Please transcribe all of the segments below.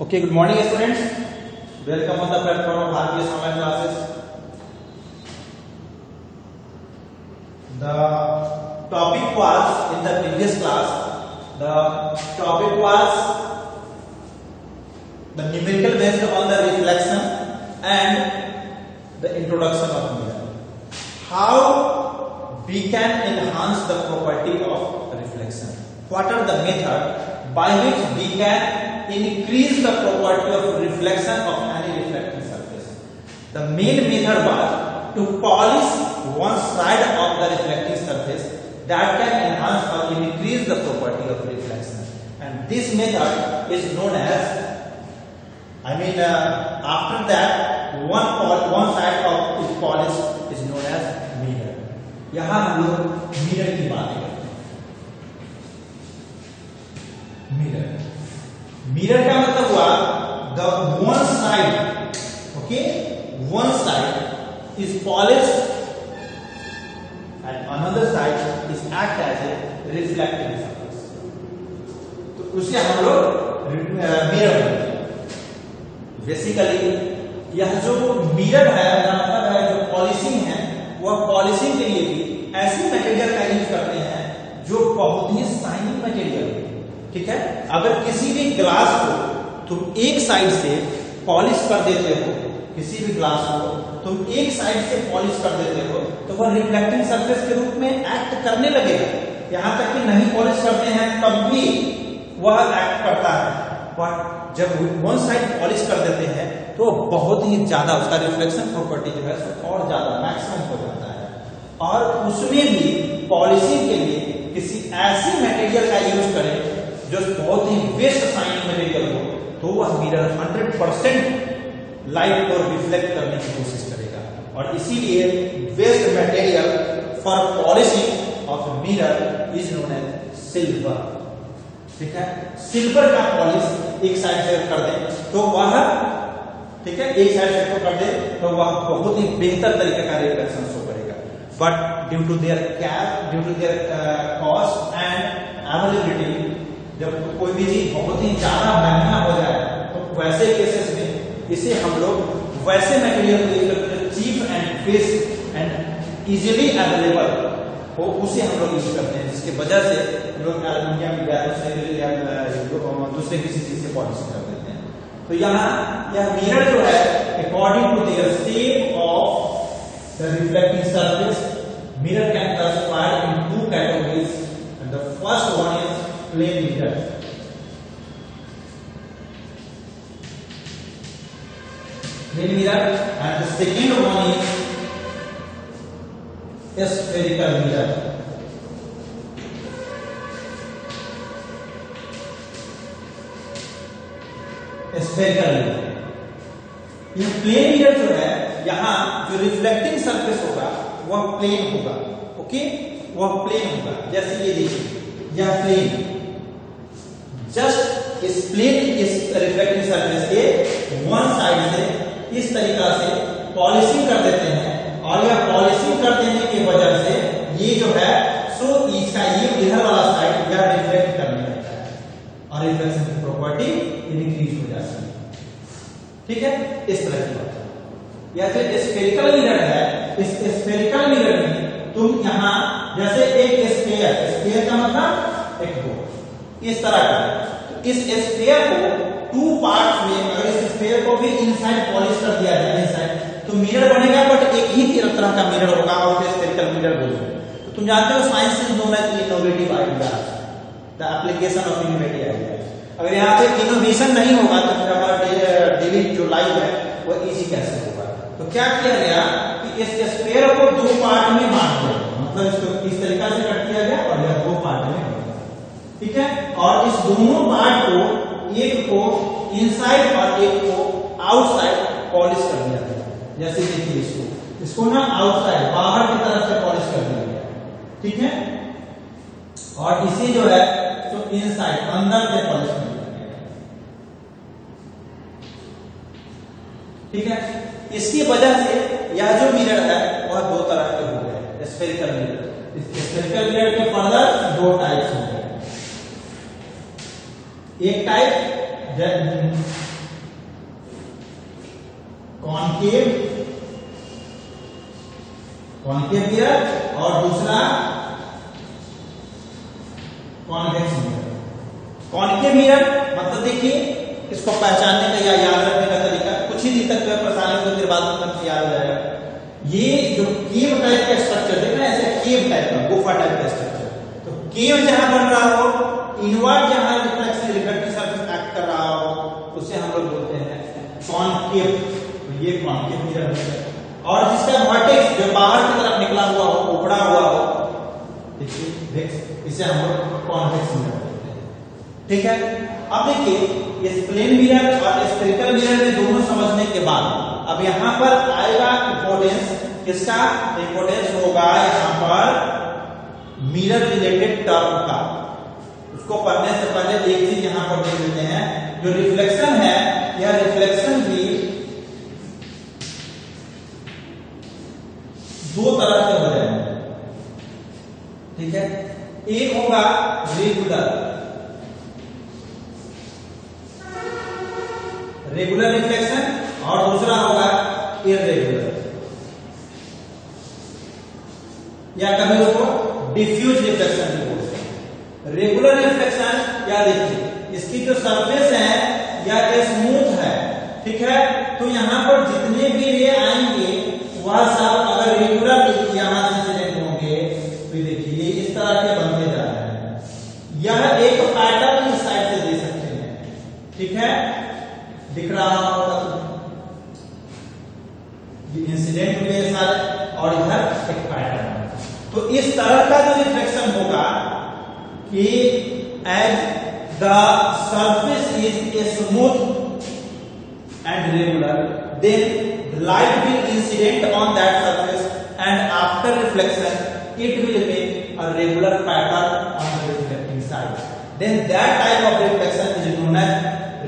Okay, good morning students. Welcome on the platform of RPS online classes. The topic was in the previous class. The topic was the numerical based on the reflection and the introduction of mirror. How we can enhance the property of reflection? What are the method by which we can increase the property of reflection of any reflecting surface? The main method was to polish one side of the reflecting surface that can enhance or increase the property of reflection. And this method is known as, after that one side of is polished is known as mirror. यहाँ हम लोग mirror की बात करते हैं. Mirror का मतलब हुआ the one side, okay, one side is polished and another side is act as a reflecting surface. तो उसे हम लोग मिरर बोलते हैं. बेसिकली यह जो मिरर है मतलब है जो पॉलिशिंग है, वह पॉलिशिंग के लिए भी ऐसी मटेरियल का यूज करते हैं जो बहुत ही शाइनिंग मटेरियल है. ठीक है, अगर किसी भी ग्लास को तुम एक साइड से पॉलिश कर देते हो, किसी भी ग्लास को तुम एक साइड से पॉलिश कर देते हो तो वह रिफ्लेक्टिंग सरफेस के रूप में एक्ट करने लगेगा. यहां तक कि नहीं पॉलिश करते हैं तब भी वह एक्ट करता है. बट जब वन साइड पॉलिश कर देते हैं तो बहुत ही ज्यादा उसका रिफ्लेक्शन प्रॉपर्टी जो है और ज्यादा मैक्सिमम हो जाता है. और उसमें भी पॉलिशिंग के लिए किसी ऐसी मटेरियल का यूज करें जो बहुत ही बेस्ट शाइनिंग मटेरियल हो, तो वह मिरर 100% लाइट को रिफ्लेक्ट करने की कोशिश करेगा. और इसीलिए best material for polishing of mirror is known as silver. ठीक है, सिल्वर का पॉलिश एक साइड से कर दे तो वह, ठीक है, एक साइड से कर दे तो वह बहुत ही बेहतर तरीके का रिफ्लेक्शन शो करेगा. But due to their cost and availability, जब कोई भी चीज बहुत ही ज्यादा महंगा हो जाए तो वैसे केसेस में इसे हम लोग वैसे मटेरियल को यूज करते हैं cheap and best and easily available हो, उसे हम लोग यूज करते हैं, जिसकी वजह से लोग एल्युमिनियम या दूसरे किसी चीज से पॉलिश कर देते हैं. तो यहाँ यह मिरर जो है according to their shape of the reflecting surface, mirror can classified in two categories. And the first one is plain mirror. Plain mirror, and the second one is spherical mirror. Spherical mirror. ये plane mirror जो है, यहाँ जो reflecting surface होगा वह plane होगा. Okay, वह plane होगा. जैसे ये देखिए, यह प्लेन जस्ट इस प्लेन इस रिफ्लेक्टिंग सरफेस के वन साइड से इस तरीका से पॉलिशिंग कर देते हैं. और यह पॉलिशिंग कर देने की वजह से ये जो है सो इसका ये इधर वाला साइड यह रिफ्लेक्ट करने लगता है और रिफ्लेक्शन की प्रॉपर्टी इंक्रीज हो जाती है. ठीक है, इस तरह की बात है. यह जो स्फेरिकल मिरर है, इस स्फेरिकल मिरर में तुम यहाँ जैसे एक स्फेयर का मतलब एक गोल इस तरह का, तो इस स्फेयर को टू पार्ट्स में, अगर इस स्फेयर को भी इनसाइड पॉलिश कर दिया जाए इनसाइड, तो मिरर बनेगा. बट एक ही तरह का मिरर होगा और उसे स्फेरिकल मिरर बोलते हैं. तो तुम जानते हो science is known as innovative ideas, the application of innovative ideas. अगर यहाँ पे इनोवेशन नहीं होगा तो हमारा डेली जो लाइफ है वो इजी कैसे होगा. तो क्या किया गया कि इस स्फेयर को दो पार्ट में बांट दिया, मतलब इसको इस तरीका से कट किया गया और यह दो पार्ट में. ठीक है, और इस दोनों पार्ट को, एक को इनसाइड और एक को आउटसाइड पॉलिश कर दिया गया. जैसे देखिए इसको ना आउटसाइड बाहर की तरफ से पॉलिश कर दिया गया. ठीक है, और इसे जो है तो इनसाइड अंदर से पॉलिश कर दिया गया. ठीक है, इसकी वजह से यह जो मिरर है वह दो तरह के हो गए. स्फेरिकल मिरर, स्फेरिकल मिरर के फर्दर दो टाइप्स हो गए. एक टाइप कॉनकेव मिरर और दूसरा कॉन्वेक्स मिरर। कॉनकेव मिरर मतलब देखिए इसको पहचानने का या याद रखने का तरीका कुछ ही दिन तक परेशानी होगी, फिर बाद में याद हो जाएगा। ये जो केव टाइप का स्ट्रक्चर है ना, ऐसे केव टाइप का, गुफा टाइप का स्ट्रक्चर, तो केव जहां बन रहा हो, इनवर्ट जहां रिफ्लेक्टिव सरफेस एक्ट कर रहा हो, उसे हम लोग बोलते हैं कॉनकेव। तो ये कॉनकेव मिरर है। और जिसका वर्टेक्स जो बाहर की तरफ निकला हुआ हो, उभड़ा हुआ हो, देखिए इसे हम लोग कॉन्वेक्स मिरर बोलते हैं। ठीक है, अब देखिए इस प्लेन मिरर और स्फेरिकल मिरर में दोनों समझने के बाद अब यहां पर आएगा इंपॉर्टेंस, किसका इंपॉर्टेंस होगा यहां पर मिरर रिलेटेड टर्म का। उसको पढ़ने से पहले एक चीज यहां पर देख लेते हैं, जो रिफ्लेक्शन है यह रिफ्लेक्शन भी दो तरह के हो जाएंगे। ठीक है, एक होगा रेगुलर रिफ्लेक्शन और दूसरा होगा इररेगुलर, या कभी उसको डिफ्यूज रिफ्लेक्शन भी बोलते हैं। रेगुलर रिफ्लेक्शन या देखिए इसकी जो सरफेस है या स्मूथ है, ठीक है, तो यहां पर जितने भी रे आएंगे वह सब अगर रेगुलर यहां से इंसिडेंट होंगे तो देखिए इस तरह के बनते जा रहे हैं। यह एक पैटर्न इस साइड से दे सकते हैं। ठीक है, दिख रहा होगा ये इंसिडेंट हुए सारे और इधर एक पैटर्न। तो इस तरह का जो रिफ्लेक्शन होगा कि as the surface is smooth and regular, then light will incident on that surface and after reflection it will make a regular pattern on the reflecting side. Then that type of reflection is known as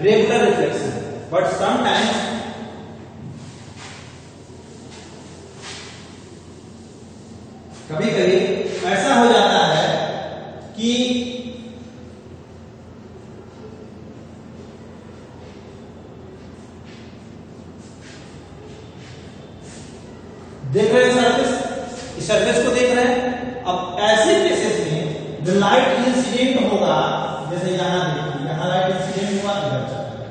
regular reflection. But sometimes कभी-कभी ऐसा हो जाता है कि देख रहे हैं surface, इस सरफेस को देख रहे हैं। अब ऐसे केसेस में जो लाइट इंसिडेंट होगा, जैसे यहां देखिए यहां लाइट इंसिडेंट हुआ, इधर चला गया।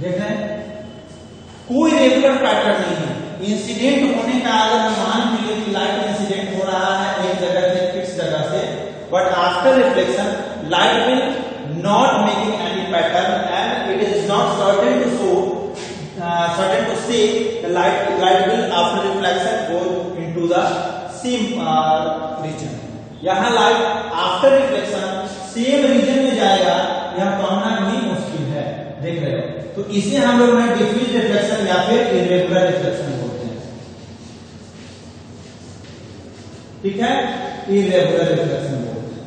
देख रहे हैं कोई रेगुलर पैटर्न नहीं है। इंसिडेंट होने का अगर हम मान लिए कि लाइट इंसिडेंट हो रहा है एक जगह से फिक्स जगह से, but after reflection light will not making any pattern and it is not certain to show certain to say the light will after reflection go into the same region. यहाँ light after reflection same region में जाएगा, यह कहना भी मुश्किल है। देख रहे हो, तो इसे हम लोग डिफ्यूज रिफ्लेक्शन या फिर इरेगुलर रिफ्लेक्शन बोलते हैं। ठीक है, इरेगुलर रिफ्लेक्शन बोलते हैं।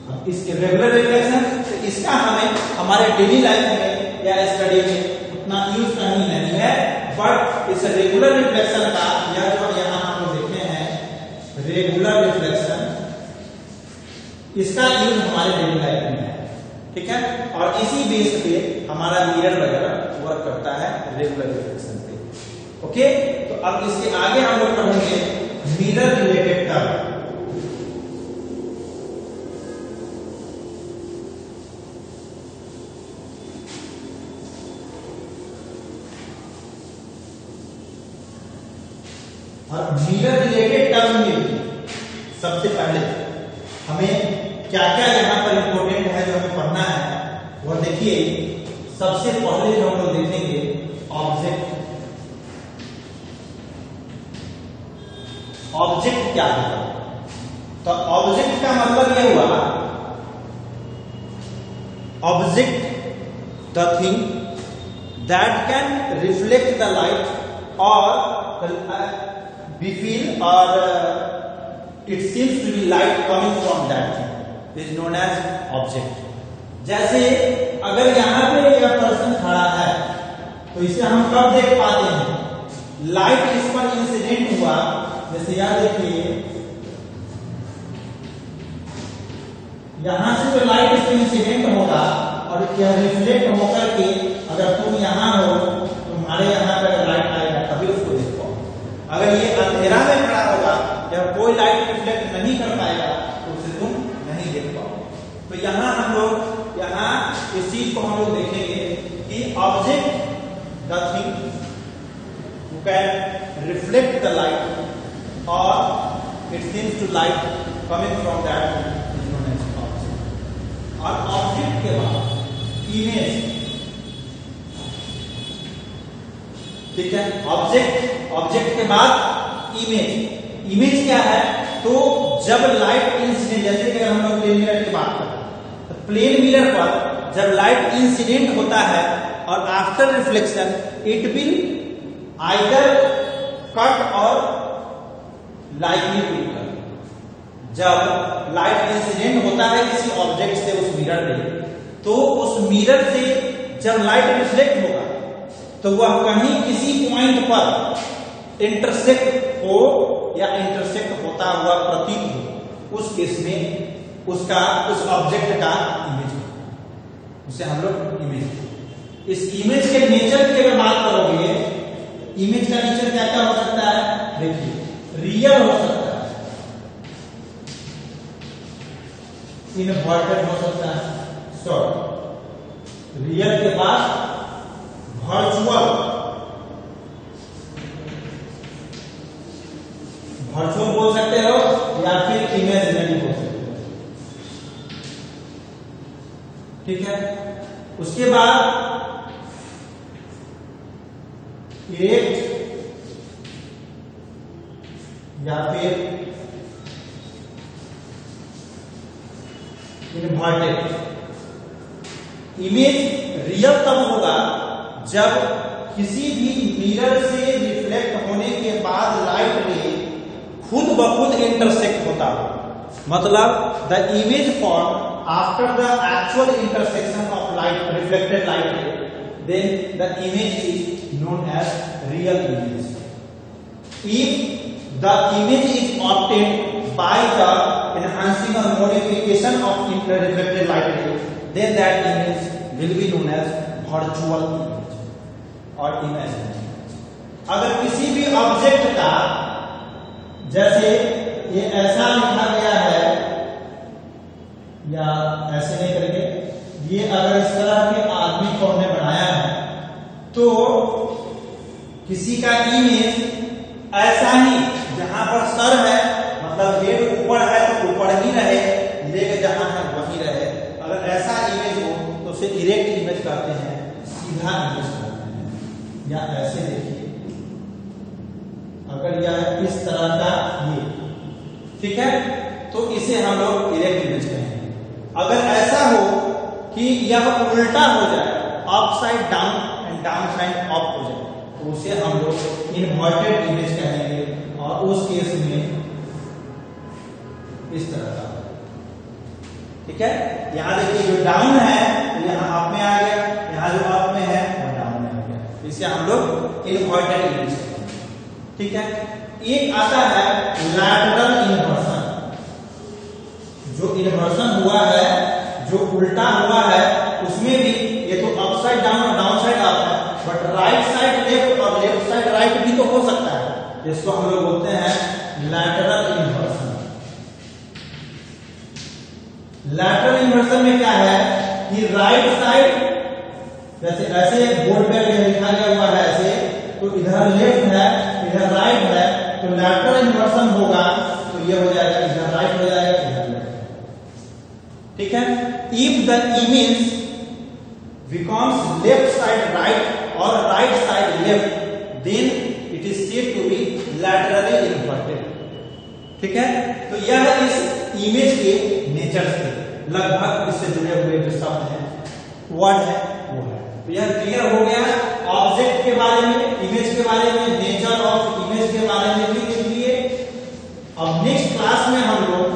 अब इस इरेगुलर रिफ्लेक्शन इसका हमें हमारे डेली लाइफ में या स्टडी में उतना यूज करनी नहीं है, बट इस रेगुलर रिफ्लेक्शन का या जो यहाँ हम लोग देखे हैं रेगुलर रिफ्लेक्शन, इसका यूज हमारे डेली लाइफ में है। ठीक है, और इसी बेस पे हमारा मिरर वगैरह वर्क करता है रेगुलर रिफ्लेक्शन पे। ओके, तो अब इसके आगे हम लोग पढ़ेंगे मिरर रिलेटेड टर्म। और मिरर रिलेटेड टर्म में सबसे पहले हमें क्या क्या यहाँ पर इंपॉर्टेंट है जो हमें पढ़ना है, वो देखिए। सबसे पहले जो हम लोग देखेंगे ऑब्जेक्ट। ऑब्जेक्ट क्या है? तो ऑब्जेक्ट का मतलब यह हुआ object the thing that can reflect the light और we feel or it seems to be light coming from that thing is known as object. जैसे अगर यहाँ पे एक पर्सन खड़ा है तो इसे हम कब देख पाते हैं? लाइट इस पर इंसिडेंट हुआ, जैसे यह देखिए, यहां से जो लाइट इस पर इंसिडेंट होगा और यह रिफ्लेक्ट होकर के अगर तुम यहां हो, तुम्हारे यहां पर लाइट आएगा तभी उसको देख पाओ। अगर ये अंधेरा में खड़ा होगा या कोई लाइट रिफ्लेक्ट नहीं कर पाएगा तो उसे तुम नहीं देख पाओ। तो यहाँ हम लोग यहाँ इस चीज को हम लोग देखेंगे कि object the thing who can reflect the light or it seems to light coming from that is known as object। और ऑब्जेक्ट के बाद इमेज, ठीक है, ऑब्जेक्ट के बाद इमेज। इमेज क्या है? तो जब लाइट इंसिडेंट, जैसे कि हम लोग प्लेन मिरर की बात करें तो प्लेन मिरर पर जब लाइट इंसिडेंट होता है और after reflection it will either cut और लाइटली फिल्टर। जब लाइट इंसिडेंट होता है किसी ऑब्जेक्ट से उस मिरर में, तो उस मिरर से जब लाइट रिफ्लेक्ट होगा तो वह कहीं किसी पॉइंट पर इंटरसेक्ट हो या इंटरसेक्ट होता हुआ प्रतीत हो, उस केस में उसका उस ऑब्जेक्ट का इमेज होता है, उसे हम लोग इमेज। इस इमेज के नेचर की अगर बात करोगे, इमेज का नेचर क्या क्या हो सकता है? देखिए, रियल हो सकता है, इनवर्टेड हो सकता है, शॉर्ट रियल के बाद वर्चुअल बोल सकते हो या फिर इमेजिनरी बोल सकते हो, ठीक है। उसके बाद इरेक्ट या फिर इनवर्टेड। इमेज रियल तब होगा जब किसी भी मिरर से रिफ्लेक्ट होने के बाद लाइट रे खुद ब खुद इंटरसेक्ट होता हो, मतलब the image form after the actual intersection of light, reflected light रे, then the image is known as real image। If the image is obtained by the enhancing or modification of reflected light ray, then that image will be known as virtual image or imaginary image। अगर किसी भी object का, जैसे ये ऐसा लिखा गया है या ऐसे नहीं करेंगे, ये अगर इस तरह के आदमी को हमने बनाया है तो किसी का इमेज ऐसा ही, जहां पर सर है मतलब हेड ऊपर है तो ऊपर ही रहे, लेग जहां है वहीं रहे। अगर ऐसा इमेज हो तो उसे इरेक्ट इमेज कहते हैं, सीधा इमेज कहते हैं। या ऐसे देखिए, अगर यह इस तरह का ये, ठीक है, तो इसे हम लोग इरेक्ट इमेज कहेंगे। अगर ऐसा हो कि यह उल्टा हो जाए, upside down and down side up हो जाए, तो उसे हम लोग इनवर्टेड इमेज कहेंगे। और उस केस में इस तरह का, ठीक है। यहां देखिए जो डाउन है तो यहां अप में आ गया, यहां जो अप में है वो डाउन में आ गया, इसे हम लोग इनवर्टेड इमेज कहेंगे, ठीक है। एक आता है लैटरल इन्वर्सन। जो इन्वर्सन हुआ है, जो उल्टा हुआ है, उसमें भी ये तो अपसाइड डाउन और डाउन साइड अप है, बट राइट साइड लेफ्ट और लेफ्ट साइड राइट भी तो हो सकता है, जिसको हम लोग बोलते हैं लैटरल इन्वर्सन। लैटरल इन्वर्सन में क्या है कि राइट साइड, जैसे ऐसे बोर्ड पे लिखा गया हुआ है ऐसे, तो इधर लेफ्ट है इधर राइट है, तो लैटरल इन्वर्सन होगा तो ये हो जाएगा, इधर राइट हो जाएगा इधर लेफ्ट, ठीक है। If the image becomes left side right or right side left, then it is said to be laterally inverted, ठीक है। तो यह इस इमेज के नेचर से लगभग इससे जुड़े हुए जो शब्द है, वर्ड है, वो है। तो यह क्लियर हो गया ऑब्जेक्ट के बारे में, इमेज के बारे में, नेचर ऑफ इमेज के बारे में भी देख लिए। अब नेक्स्ट क्लास में हम लोग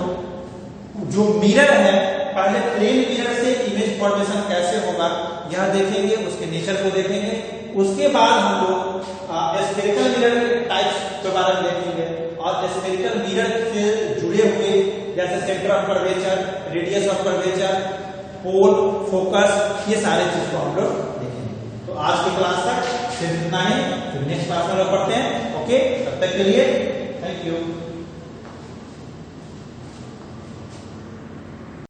जो मिरर है, पहले प्लेन मिरर से इमेज फॉर्मेशन कैसे होगा यह देखेंगे, उसके नेचर को देखेंगे। उसके बाद हम लोग स्फेरिकल मिरर के टाइप्स के बारे में देखेंगे और स्फेरिकल मिरर से जुड़े हुए जैसे centre of curvature, radius of curvature, pole, focus, ये सारे चीज को हम लोग देखेंगे। तो आज की क्लास तक सिर्फ इतना ही, फिर नेक्स्ट क्लास में लोग पढ़ते हैं। ओके, तब तक के लिए थैंक यू।